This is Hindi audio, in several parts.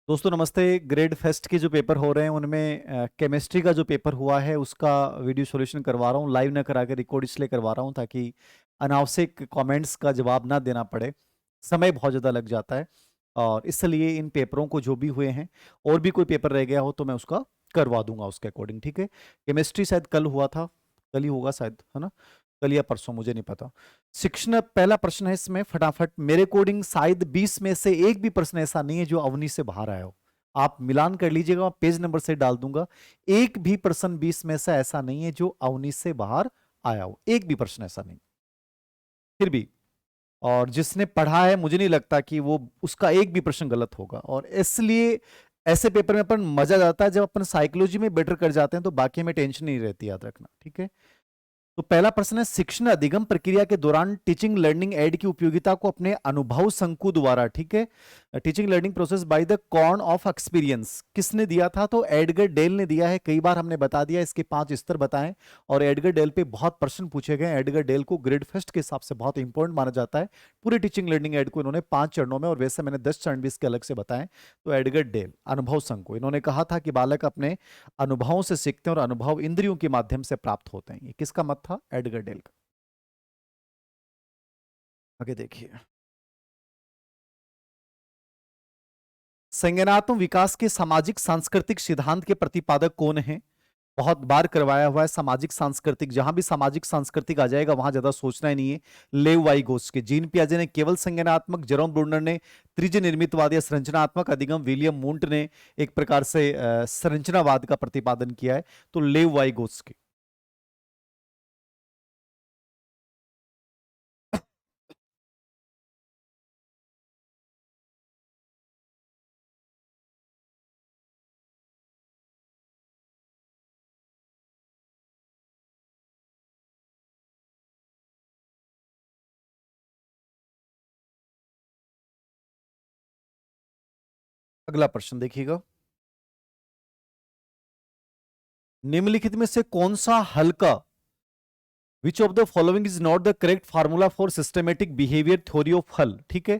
दोस्तों नमस्ते। ग्रेड फेस्ट के जो पेपर हो रहे हैं उनमें केमिस्ट्री का जो पेपर हुआ है उसका वीडियो सॉल्यूशन करवा रहा हूँ। लाइव ना करा के रिकॉर्ड इसलिए करवा रहा हूँ ताकि अनावश्यक कमेंट्स का जवाब ना देना पड़े। समय बहुत ज़्यादा लग जाता है और इसलिए इन पेपरों को जो भी हुए हैं और भी कोई पेपर रह गया हो तो मैं उसका करवा दूंगा उसके अकॉर्डिंग। ठीक है। केमिस्ट्री शायद कल हुआ था, कल ही होगा शायद, है ना? कल या परसों, मुझे नहीं पता। शिक्षण पहला प्रश्न है इसमें, फटाफट मेरे अकॉर्डिंग शायद 20 में से एक भी प्रश्न ऐसा नहीं है जो अवनी से बाहर आया हो। आप मिलान कर लीजिएगा, मैं पेज नंबर से डाल दूंगा। एक भी प्रश्न 20 में से ऐसा नहीं है जो अवनी से बाहर आया हो, एक भी प्रश्न ऐसा नहीं। फिर भी और जिसने पढ़ा है मुझे नहीं लगता कि वो उसका एक भी प्रश्न गलत होगा, और इसलिए ऐसे पेपर में अपन मजा आता है जब अपन साइकोलॉजी में बेटर कर जाते हैं तो बाकी में टेंशन नहीं रहती, याद रखना। ठीक है। तो पहला प्रश्न है, शिक्षण अधिगम प्रक्रिया के दौरान टीचिंग लर्निंग एड की उपयोगिता को अपने अनुभव संकु द्वारा, ठीक है, teaching learning process by the corn of experience, किसने दिया था? तो एडगर डेल ने दिया है। कई बार हमने बता दिया, इसके 5 स्तर बताएं और एडगर डेल पे बहुत प्रश्न पूछे गए। एडगर डेल को ग्रेड फर्स्ट के हिसाब से बहुत इंपॉर्टेंट माना जाता है। पूरे टीचिंग लर्निंग एड को इन्होंने 5 चरणों में, और वैसे मैंने 10 चरण भी इसके अलग से बताएं। तो एडगर डेल अनुभव संकु, इन्होंने कहा था कि बालक अपने अनुभवों से सीखते हैं और अनुभव इंद्रियों के माध्यम से प्राप्त होते हैं। ये किसका मत था? एडगर डेल का। आगे देखिए, संज्ञानात्मक विकास के सामाजिक सांस्कृतिक सिद्धांत के प्रतिपादक कौन है? बहुत बार करवाया हुआ है सामाजिक सांस्कृतिक, जहां भी सामाजिक सांस्कृतिक आ जाएगा वहां ज्यादा सोचना ही नहीं है। लेव वाइगोत्स्की, जीन पियाजे ने केवल संज्ञानात्मक, जेरोम ब्रूनर ने त्रिज्य निर्मितवाद या संरचनात्मक अधिगम, विलियम मूंट ने एक प्रकार से संरचनावाद का प्रतिपादन किया है। तो लेव वाइगोत्स्की। अगला प्रश्न देखिएगा, निम्नलिखित में से कौन सा हल्का, विच of the following is not the correct formula for systematic behaviour theory of हल? ठीक है।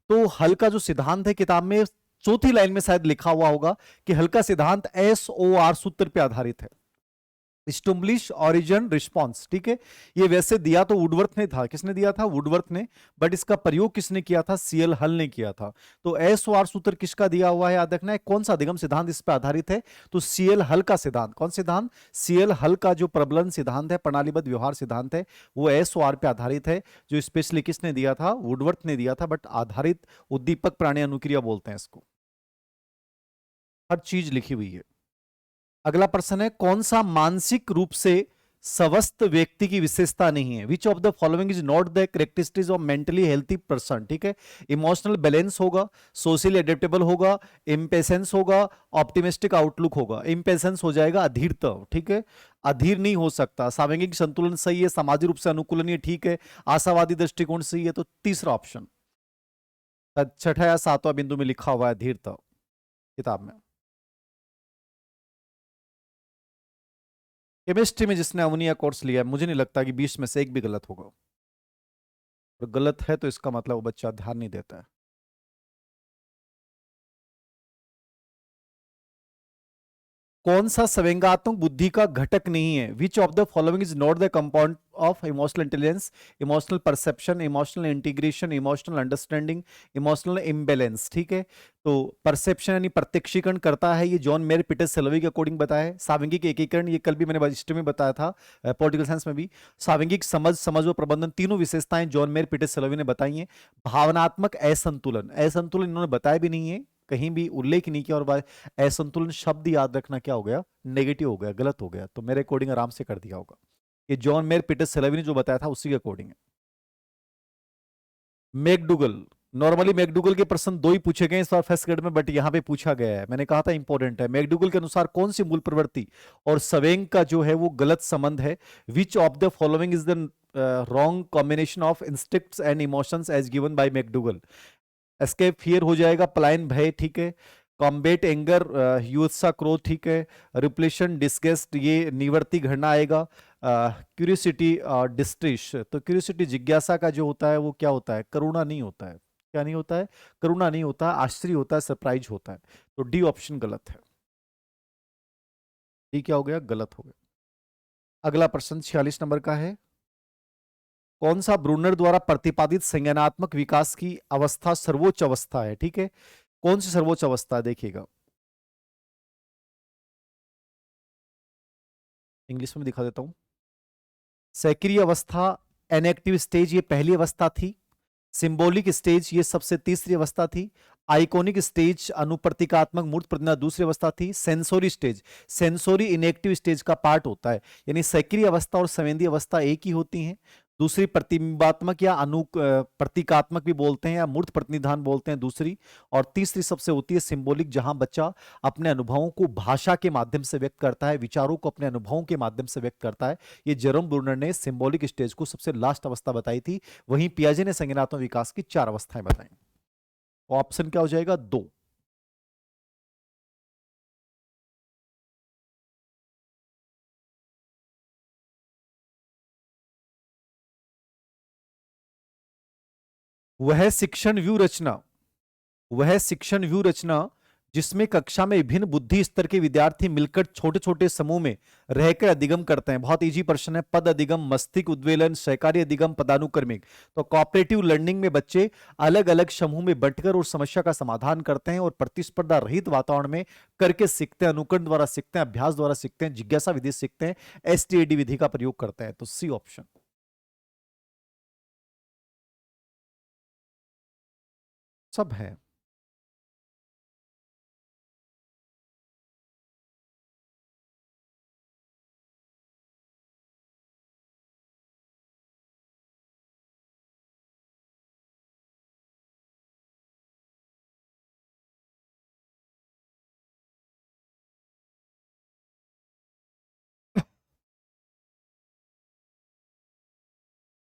तो हल का जो सिद्धांत है, किताब में चौथी लाइन में शायद लिखा हुआ होगा कि हल का सिद्धांत SOR सूत्र पर आधारित है, स्टुम्बलिश ओरिजिन रिस्पॉन्स। ठीक है। ये वैसे दिया तो वुडवर्थ ने था। किसने दिया था? वुडवर्थ ने। बट इसका प्रयोग किसने किया था? CL हल ने किया था। तो SOR सूत्र किसका दिया हुआ है, याद रखना है। कौन सा अधिगम सिद्धांत इस पर आधारित है? तो CL हल का सिद्धांत। कौन सिद्धांत? CL हल का जो प्रबलन सिद्धांत है, प्रणालीबद्ध व्यवहार सिद्धांत है, वो SOR पे आधारित है। जो स्पेशली किसने दिया था? वुडवर्थ ने दिया था। बट आधारित उद्दीपक प्राणी अनुक्रिया बोलते हैं इसको। हर चीज लिखी हुई है। अगला प्रश्न है, कौन सा मानसिक रूप से स्वस्थ व्यक्ति की विशेषता नहीं है? Which of the following is not the characteristics of mentally healthy person? ठीक है। इमोशनल बैलेंस होगा, सोशली एडेप्टेबल होगा, इम्पेशेंस होगा, ऑप्टिमिस्टिक आउटलुक होगा। इम्पेशेंस हो जाएगा अधीरता। ठीक है। अधीर नहीं हो सकता। सामंगिक संतुलन सही है, सामाजिक रूप से अनुकूलनीय ठीक है, आशावादी दृष्टिकोण सही है। तो तीसरा ऑप्शन, छठा या सातवां बिंदु में लिखा हुआ है धीरता किताब में। केमिस्ट्री में जिसने अमोनिया कोर्स लिया है, मुझे नहीं लगता कि 20 में से एक भी गलत होगा, और गलत है तो इसका मतलब वो बच्चा ध्यान नहीं देता है। कौन सा संवेगात्मक बुद्धि का घटक नहीं है? Which of the following is not the compound of emotional intelligence? Emotional perception, emotional integration, emotional understanding, emotional imbalance. ठीक है। तो परसेप्शन यानी प्रत्यक्षीकरण करता है, ये जॉन मेयर पीटर सेल्वी के अकॉर्डिंग बताया है। साविंगिक एकीकरण, ये कल भी मैंने हिस्ट्री में बताया था, पॉलिटिकल साइंस में भी। साविंगिक समझ, समझ व प्रबंधन, तीनों विशेषताएं जॉन मेयर पीटर सेल्वी ने बताई हैं। भावनात्मक असंतुलन, असंतुलन इन्होंने बताया भी नहीं है, कहीं भी उल्लेख नहीं किया। और असंतुलन शब्द याद रखना क्या हो गया? नेगेटिव हो गया, गलत हो गया। तो मेरे अकॉर्डिंग आराम से कर दिया होगा। ये जॉन मेयर पीटर सेलेवी ने जो बताया था उसी के अकॉर्डिंग है। मैकडूगल, नॉर्मली मैकडूगल के प्रश्न 2 ही पूछे गए इस बार फर्स्ट ग्रेड में, बट यहां पे पूछा गया है, मैंने कहा था इंपॉर्टेंट है। मैकडूगल के अनुसार कौन सी मूल प्रवृत्ति और सवेंग का जो है वो गलत संबंध है? Which of the following is the wrong combination of instincts and emotions as given by McDougall? Escape fear हो जाएगा, पलायन भय, ठीक है, कॉम्बेट एंगर युत्सा क्रोध, ठीक है, रिप्लेशन डिस्गस्ट, ये निवर्ती घृणा आएगा, क्यूरियोसिटी डिस्ट्रेस। तो क्यूरियोसिटी जिज्ञासा का जो होता है वो क्या होता है? करुणा नहीं होता है। क्या नहीं होता है? करुणा नहीं होता है, आश्चर्य होता है, सरप्राइज होता है। तो डी ऑप्शन गलत है। डी क्या हो गया? गलत हो गया। अगला प्रश्न 46 नंबर का है। कौन सा ब्रूनर द्वारा प्रतिपादित संज्ञानात्मक विकास की अवस्था सर्वोच्च अवस्था है? ठीक है, कौन सी सर्वोच्च अवस्था है देखिएगा, इंग्लिश में दिखा देता हूं। सक्रिय अवस्था, एनएक्टिव स्टेज, ये पहली अवस्था थी। सिंबॉलिक स्टेज, ये सबसे तीसरी अवस्था थी। आइकॉनिक स्टेज, अनुप्रतीकात्मक मूर्त प्रतिनिधि, दूसरी अवस्था थी। Sensory stage, sensory inactive stage का पार्ट होता है, यानी सक्रिय अवस्था और संवेदी अवस्था एक ही होती हैं। दूसरी प्रतिबिंबात्मक या प्रतीकात्मक भी बोलते हैं, या मूर्त प्रतिनिधान बोलते हैं दूसरी। और तीसरी सबसे होती है सिंबॉलिक, जहां बच्चा अपने अनुभवों को भाषा के माध्यम से व्यक्त करता है, विचारों को अपने अनुभवों के माध्यम से व्यक्त करता है। ये जेरोम ब्रूनर ने सिंबॉलिक स्टेज को सबसे लास्ट अवस्था बताई थी। वहीं पियाजे ने संज्ञानात्मक विकास की 4 अवस्थाएं बताई। ऑप्शन क्या हो जाएगा? 2। वह शिक्षण व्यू रचना, वह शिक्षण व्यू रचना जिसमें कक्षा में विभिन्न बुद्धि स्तर के विद्यार्थी मिलकर छोटे छोटे समूह में रहकर अधिगम करते हैं। बहुत इजी प्रश्न है। पद अधिगम, मस्तिष्क उद्वेलन, सहकारी अधिगम, पदानुक्रमिक। तो कोऑपरेटिव लर्निंग में बच्चे अलग अलग समूह में बंटकर और समस्या का समाधान करते हैं और प्रतिस्पर्धा रहित वातावरण में करके सीखते हैं, अनुकरण द्वारा सीखते हैं, अभ्यास द्वारा सीखते हैं, जिज्ञासा विधि से सीखते हैं, एसटीएडी विधि का प्रयोग करते हैं। तो सी ऑप्शन सब है।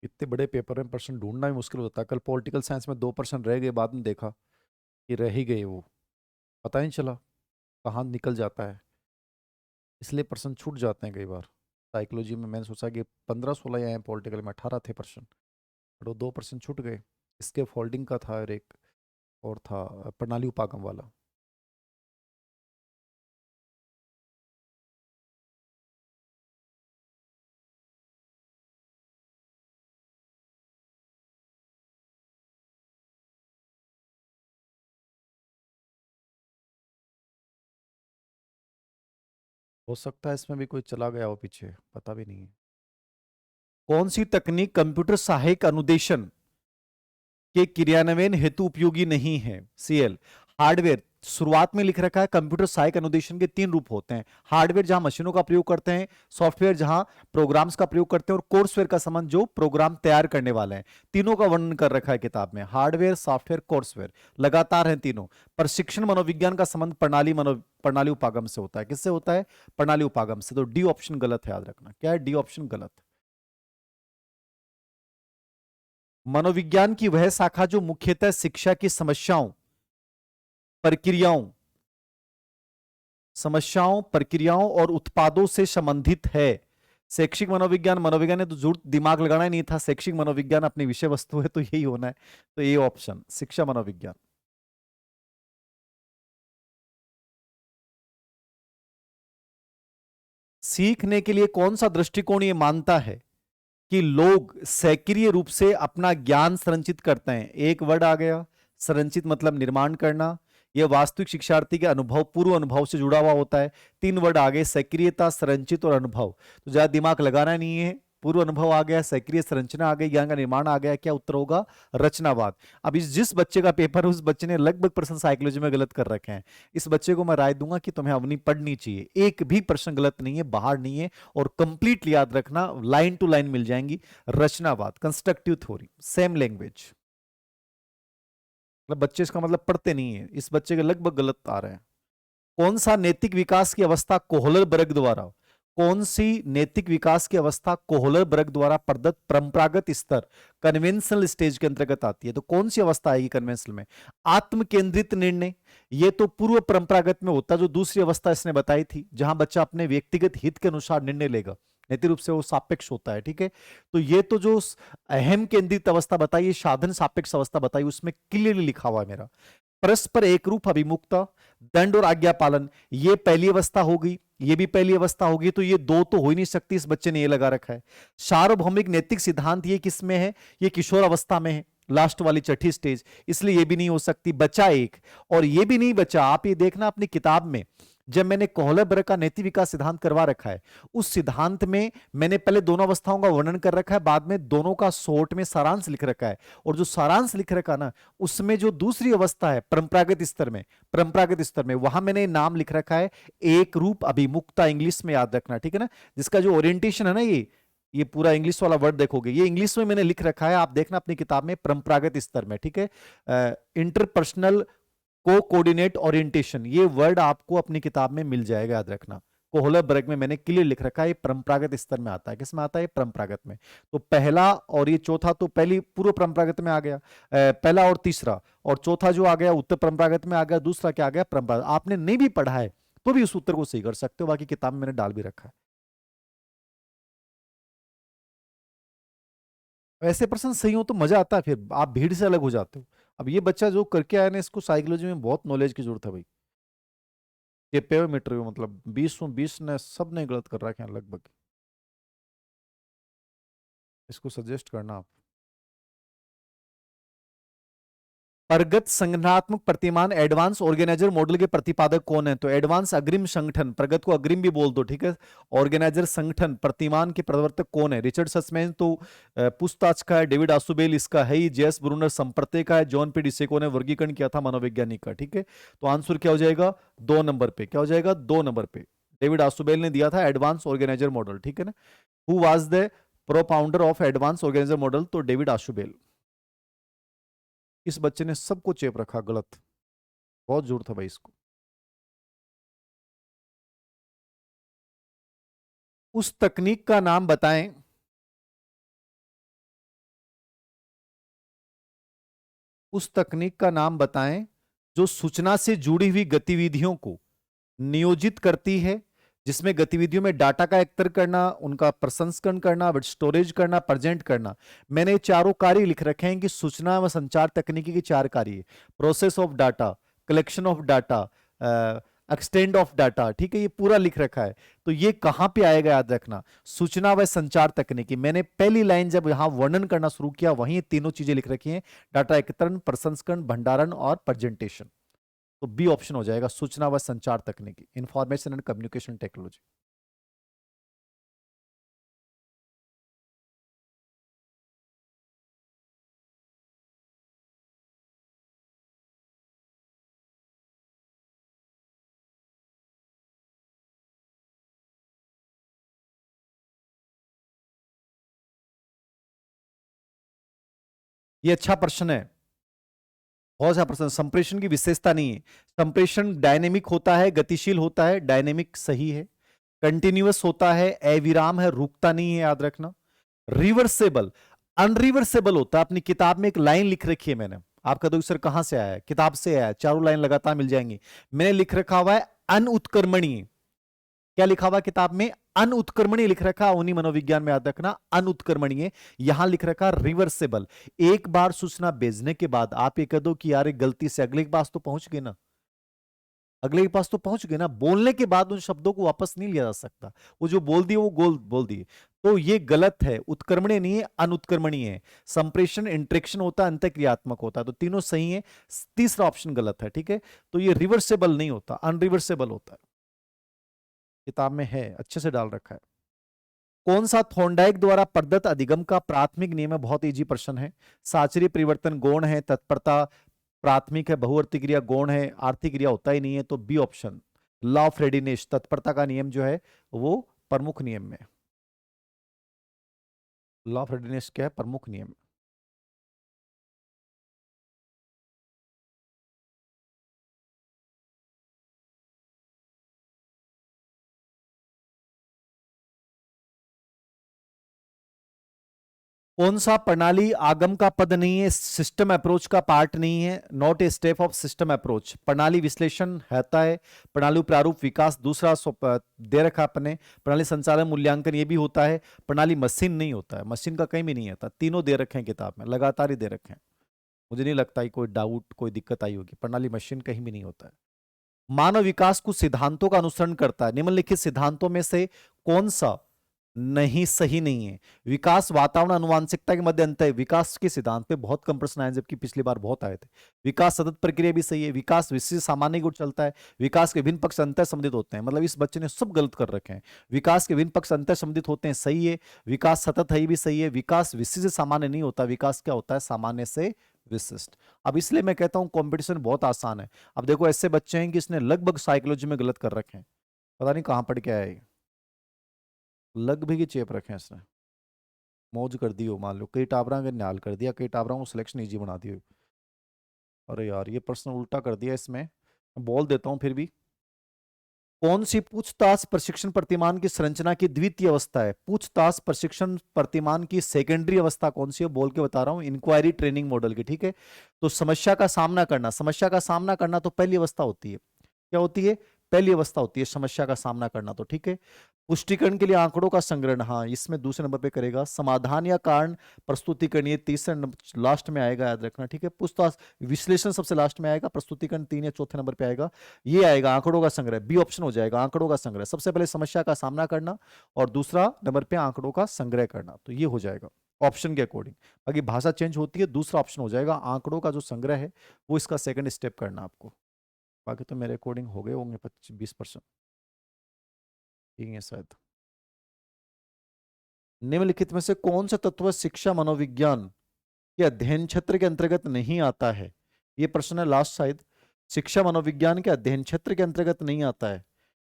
इतने बड़े पेपर में पर्सन ढूंढना भी मुश्किल होता है। कल पॉलिटिकल साइंस में 2% रह गए, बाद में देखा कि रह ही गए, वो पता ही नहीं चला कहाँ निकल जाता है। इसलिए पर्सन छूट जाते हैं कई बार। साइकोलॉजी में मैंने सोचा कि 15-16 आए हैं, पॉलिटिकल में 18 थे पर्सन, और वो 2% छूट गए। इसके फोल्डिंग का था, और एक और था प्रणाली उपागम वाला। हो सकता है इसमें भी कोई चला गया हो पीछे, पता भी नहीं है। कौन सी तकनीक कंप्यूटर सहायक अनुदेशन के क्रियान्वयन हेतु उपयोगी नहीं है? सीएल हार्डवेयर, शुरुआत में लिख रखा है कंप्यूटर सहायक अनुदेशन के 3 रूप होते हैं। हार्डवेयर जहां मशीनों का प्रयोग करते हैं, सॉफ्टवेयर जहां प्रोग्राम्स का प्रयोग करते हैं, और कोर्सवेयर का संबंध जो प्रोग्राम तैयार करने वाले हैं। तीनों का वर्णन कर रखा है किताब में, हार्डवेयर, सॉफ्टवेयर, कोर्सवेयर, लगातार हैं तीनों। प्रशिक्षण मनोविज्ञान का संबंध प्रणाली उपागम से होता है। किससे होता है? प्रणाली उपागम से। तो डी ऑप्शन गलत है, याद रखना। क्या है? डी ऑप्शन गलत। मनोविज्ञान की वह शाखा जो मुख्यतः शिक्षा की प्रक्रियाओं प्रक्रियाओं और उत्पादों से संबंधित है। शैक्षिक मनोविज्ञान, मनोविज्ञान ने तो जरूर दिमाग लगाना ही नहीं था। शैक्षिक मनोविज्ञान अपनी विषय वस्तु है, तो यही होना है। तो ये ऑप्शन शिक्षा मनोविज्ञान। सीखने के लिए कौन सा दृष्टिकोण ये मानता है कि लोग सक्रिय रूप से अपना ज्ञान संरचित करते हैं? एक वर्ड आ गया, संरचित मतलब निर्माण करना। यह वास्तविक शिक्षार्थी के अनुभव, पूर्व अनुभव से जुड़ा हुआ होता है। 3 वर्ड आ गए, सक्रियता, संरचित और अनुभव। तो ज्यादा दिमाग लगाना नहीं है। पूर्व अनुभव आ गया, सक्रिय संरचना आ गई, ज्ञान का निर्माण आ गया। क्या उत्तर होगा? रचनावाद। अब इस जिस बच्चे का पेपर है, उस बच्चे ने लगभग प्रश्न साइकोलॉजी में गलत कर रखे हैं। इस बच्चे को मैं राय दूंगा कि तुम्हें अवनी पढ़नी चाहिए। एक भी प्रश्न गलत नहीं है, बाहर नहीं है, और कंप्लीटली याद रखना, लाइन टू लाइन मिल जाएंगी। रचनावाद, कंस्ट्रक्टिव थ्योरी, सेम लैंग्वेज। मतलब बच्चे इसका मतलब पढ़ते नहीं है, इस बच्चे के लगभग गलत आ रहे हैं। कौन सा नैतिक विकास की अवस्था कोहलर बर्ग द्वारा, कौन सी नैतिक विकास की अवस्था कोहलर बर्ग द्वारा प्रदत्त परंपरागत स्तर, कन्वेंशनल स्टेज के अंतर्गत आती है? तो कौन सी अवस्था आएगी कन्वेंशनल में? आत्म केंद्रित निर्णय, ये तो पूर्व परंपरागत में होता, जो दूसरी अवस्था इसने बताई थी, जहां बच्चा अपने व्यक्तिगत हित के अनुसार निर्णय लेगा। नैतिक रूप से वो सापेक्ष होता है। ठीक है, तो ये तो जो अहम केंद्रित अवस्था बताई, साधन सापेक्ष अवस्था बताई, उसमें क्लियरली लिखा हुआ है मेरा। परस्पर एक रूप अभिमुखता, दंड और आज्ञा पालन, ये पहली अवस्था होगी, ये भी पहली अवस्था होगी, तो ये दो तो हो ही नहीं सकती, इस बच्चे ने ये लगा रखा है। सार्वभौमिक नैतिक सिद्धांत, ये किस में है, ये किशोर अवस्था में है, लास्ट वाली छठी स्टेज, इसलिए ये भी नहीं हो सकती। बचा एक, और ये भी नहीं बचा, आप ये देखना अपनी किताब में, जब मैंने कोहलबर्ग का नैतिक विकास सिद्धांत करवा रखा है, उस सिद्धांत में मैंने पहले दोनों अवस्थाओं का वर्णन कर रखा है, बाद में दोनों का शॉर्ट में सारांश लिख रखा है, और जो सारांश लिख रखा ना, उसमें जो दूसरी अवस्था है परंपरागत स्तर में, परंपरागत स्तर में वहां मैंने नाम लिख रखा है एक रूप अभिमुखता, इंग्लिश में याद रखना, ठीक है ना, जिसका जो ओरिएंटेशन है ना, ये पूरा इंग्लिश वाला वर्ड देखोगे, ये इंग्लिश में मैंने लिख रखा है, आप देखना अपनी किताब में, परंपरागत स्तर में, ठीक है। इंटरपर्सनल को कोऑर्डिनेट ओरिएंटेशन, ये वर्ड आपको अपनी किताब में मिल जाएगा, याद रखना। कोहलबर्ग में मैंने क्लियर लिख रखा है, ये परंपरागत स्तर में आता है, किस में आता है, परंपरागत में। तो पहला और ये चौथा तो पहली पूर्व परंपरागत में आ गया, पहला और तीसरा, और चौथा जो आ गया उत्तर परंपरागत में आ गया, दूसरा क्या आ गया, परंपरागत। आपने नहीं भी पढ़ा है तो भी उस उत्तर को सही कर सकते हो, बाकी किताब में मैंने डाल भी रखा है। ऐसे प्रश्न सही हो तो मजा आता है, फिर आप भीड़ से अलग हो जाते हो। अब ये बच्चा जो करके आया ना, इसको साइकोलॉजी में बहुत नॉलेज की जरूरत है भाई। ये पेयोमीटर मतलब 20 ने सब ने गलत कर रखा है लगभग, इसको सजेस्ट करना आप। प्रगत संगठनात्मक प्रतिमान एडवांस ऑर्गेनाइजर मॉडल के प्रतिपादक कौन है, तो एडवांस अग्रिम संगठन, प्रगत को अग्रिम भी बोल दो, ठीक है। ऑर्गेनाइजर संगठन प्रतिमान के प्रवर्तक कौन है, रिचर्ड सस्मैन तो पूछताछ का है, डेविड आसुबेल इसका है ही, जेएस ब्रूनर संपर्ते का है, जॉन पी डिसेको ने वर्गीकरण किया था मनोवैज्ञानिक का, ठीक है। तो आंसर क्या हो जाएगा, 2 नंबर पे, क्या हो जाएगा, 2 नंबर पे डेविड आसुबेल ने दिया था एडवांस ऑर्गेनाइजर मॉडल, ठीक है ना। Who was the propounder of advance organiser model, तो डेविड आसुबेल। इस बच्चे ने सबको चेप रखा गलत, बहुत जोर था भाई इसको। उस तकनीक का नाम बताएं, उस तकनीक का नाम बताएं जो सूचना से जुड़ी हुई गतिविधियों को नियोजित करती है, जिसमें गतिविधियों में डाटा का एकत्र करना, उनका प्रसंस्करण करना, स्टोरेज करना, प्रेजेंट करना। मैंने चारों कार्य लिख रखे हैं कि सूचना व संचार तकनीकी के 4 कार्य, process of data, collection of data, extend of data, ठीक है, ये पूरा लिख रखा है। तो ये कहां पे आएगा, याद रखना, सूचना व संचार तकनीकी। मैंने पहली लाइन जब यहां वर्णन करना शुरू किया, वहीं ये तीनों चीजें लिख रखी हैं, डाटा एकत्रण, प्रसंस्करण, भंडारण और प्रेजेंटेशन। तो बी ऑप्शन हो जाएगा, सूचना व संचार तकनीकी, इंफॉर्मेशन एंड कम्युनिकेशन टेक्नोलॉजी। ये अच्छा प्रश्न है, बहुत सा प्रश्न। संप्रेषण की विशेषता नहीं है, संप्रेषण डायनेमिक होता है, गतिशील होता है, डायनेमिक सही है, कंटिन्यूअस होता है, अविराम है, रुकता नहीं है, याद रखना। रिवर्सेबल, अनरिवर्सेबल होता है। अपनी किताब में एक लाइन लिख रखी है मैंने, आपका तो सर कहां से आया है, किताब से आया है, चारों लाइन लगातार मिल जाएंगी। मैंने लिख रखा हुआ है अनउत्क्रमणीय, क्या लिखा हुआ किताब में, अनउत्क्रमणीय लिख रखा, उन्हीं मनोविज्ञान में याद रखना, अनउत्क्रमणीय। यहां लिख रखा रिवर्सेबल, एक बार सूचना भेजने के बाद आप ये कह दो कि यार गलती से अगले के पास तो पहुंच गए ना, अगले के पास तो पहुंच गए ना, बोलने के बाद उन शब्दों को वापस नहीं लिया जा सकता, वो जो बोल दिए वो गोल बोल दिए, तो ये गलत है, उत्क्रमणीय नहीं है, अनुत्क्रमणीय है। संप्रेषण इंटरेक्शन होता है, अंतःक्रियात्मक होता है, तो तीनों सही है, तीसरा ऑप्शन गलत है, ठीक है। तो ये रिवर्सेबल नहीं होता, अनरिवर्सेबल होता है, किताब में है, अच्छे से डाल रखा है। कौन सा थॉर्नडाइक द्वारा प्रदत्त अधिगम का प्राथमिक नियम है, बहुत इजी प्रश्न है। साचरी परिवर्तन गौण है, तत्परता प्राथमिक है, बहुअर्थी क्रिया गौण है, आर्थिक क्रिया होता ही नहीं है, तो B option. Law of readiness, तत्परता का नियम जो है वो प्रमुख नियम में, लॉ ऑफ रेडीनेस क्या है, प्रमुख नियम। कौन सा प्रणाली आगम का पद नहीं है, सिस्टम अप्रोच का पार्ट नहीं है, not a step of system approach. प्रणाली विश्लेषण रहता है, प्रणाली प्रारूप विकास दूसरा दे रखा अपने, प्रणाली संचालन मूल्यांकन ये भी होता है, प्रणाली मशीन नहीं होता है, मशीन का कहीं भी नहीं आता, तीनों दे रखे हैं किताब में, लगातार ही दे रखे हैं। मुझे नहीं लगता है कोई डाउट कोई दिक्कत आई होगी, प्रणाली मशीन कहीं भी नहीं होता है। मानव विकास कुछ सिद्धांतों का अनुसरण करता है, निम्नलिखित सिद्धांतों में से कौन सा नहीं सही नहीं है? विकास वातावरण अनुवांशिकता के मध्य अंतर है। विकास के सिद्धांत पे बहुत कम प्रश्न आए, जबकि पिछली बार बहुत आए थे। विकास सतत प्रक्रिया भी सही है। विकास विशिष्ट सामान्य गुण चलता है। विकास के विभिन्न पक्ष अंतर संबंधित होते हैं। मतलब इस बच्चे ने सब गलत कर रखे हैं। विकास के विभिन्न पक्ष अंतर संबंधित होते हैं, सही है। विकास सतत है, ये भी सही है। विकास विशिष्ट से सामान्य नहीं होता, विकास क्या होता है? सामान्य से विशिष्ट। अब इसलिए मैं कहता हूं कंपटीशन बहुत आसान है। अब देखो ऐसे बच्चे हैं कि इसने लगभग साइकोलॉजी में गलत कर रखे हैं, पता नहीं कहां पढ़ के आया ये। लगभग ही चेप रखे हैं इसने, मौज कर दी हो। मान लो कई टाबरा के निहाल कर दिया, कई टाबरा को सिलेक्शन इजी बना दी हो। अरे यार ये प्रश्न उल्टा कर दिया इसमें, बोल देता हूं फिर भी। कौन सी पूछताछ प्रशिक्षण प्रतिमान की संरचना की द्वितीय अवस्था है? पूछताछ प्रशिक्षण प्रतिमान की सेकेंडरी अवस्था कौन सी है? बोल के बता रहा हूं, इंक्वायरी ट्रेनिंग मॉडल की। ठीक है, तो समस्या का सामना करना, समस्या का सामना करना तो पहली अवस्था होती है। क्या होती है? पहली अवस्था होती है समस्या का सामना करना। तो ठीक है, पुष्टिकरण के लिए आंकड़ों का संग्रहण, हाँ इसमें दूसरे नंबर पे करेगा। समाधान या कारण प्रस्तुतिकरण ये तीसरे नंबर लास्ट में आएगा, याद रखना। ठीक है, पूछताछ विश्लेषण सबसे लास्ट में आएगा, प्रस्तुतिकरण 3 या चौथे नंबर पे आएगा। ये आएगा आंकड़ों का संग्रह, बी ऑप्शन हो जाएगा आंकड़ों का संग्रह। सबसे पहले समस्या का सामना करना और दूसरा नंबर पे आंकड़ों का संग्रह करना, तो ये हो जाएगा ऑप्शन के अकॉर्डिंग। बाकी भाषा चेंज होती है, दूसरा ऑप्शन हो जाएगा आंकड़ों का जो संग्रह है वो इसका सेकंड स्टेप करना आपको। बाकी तो मेरे अकॉर्डिंग हो गए होंगे 20% ठीक है शायद। निम्नलिखित में से कौन सा तत्व शिक्षा मनोविज्ञान के अध्ययन क्षेत्र के अंतर्गत नहीं आता है? ये प्रश्न है लास्ट शायद। शिक्षा मनोविज्ञान के अध्ययन क्षेत्र के अंतर्गत नहीं आता है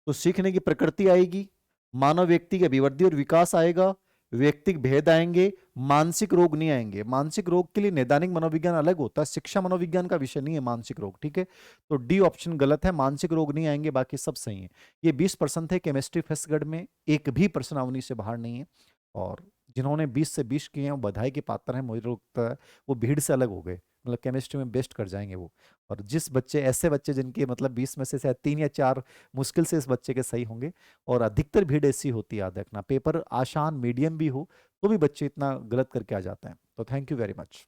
तो सीखने की प्रकृति आएगी, मानव व्यक्ति के अभिवृद्धि और विकास आएगा, व्यक्तिक भेद आएंगे, मानसिक रोग नहीं आएंगे। मानसिक रोग के लिए नैदानिक मनोविज्ञान अलग होता है, शिक्षा मनोविज्ञान का विषय नहीं है मानसिक रोग। ठीक है, तो डी ऑप्शन गलत है, मानसिक रोग नहीं आएंगे, बाकी सब सही है। ये 20% है केमिस्ट्री फेस्टगढ़ में, एक भी प्रश्न अवनी से बाहर नहीं है। और जिन्होंने 20 से 20 किए हैं वो बधाई के पात्र हैं, मुझे लगता है वो भीड़ से अलग हो गए, मतलब केमिस्ट्री में बेस्ट कर जाएंगे वो। और जिस बच्चे ऐसे बच्चे जिनके मतलब 20 में से शायद 3 या 4 मुश्किल से इस बच्चे के सही होंगे। और अधिकतर भीड़ ऐसी होती है, याद रखना। पेपर आसान मीडियम भी हो तो भी बच्चे इतना गलत करके आ जाते हैं। तो थैंक यू वेरी मच।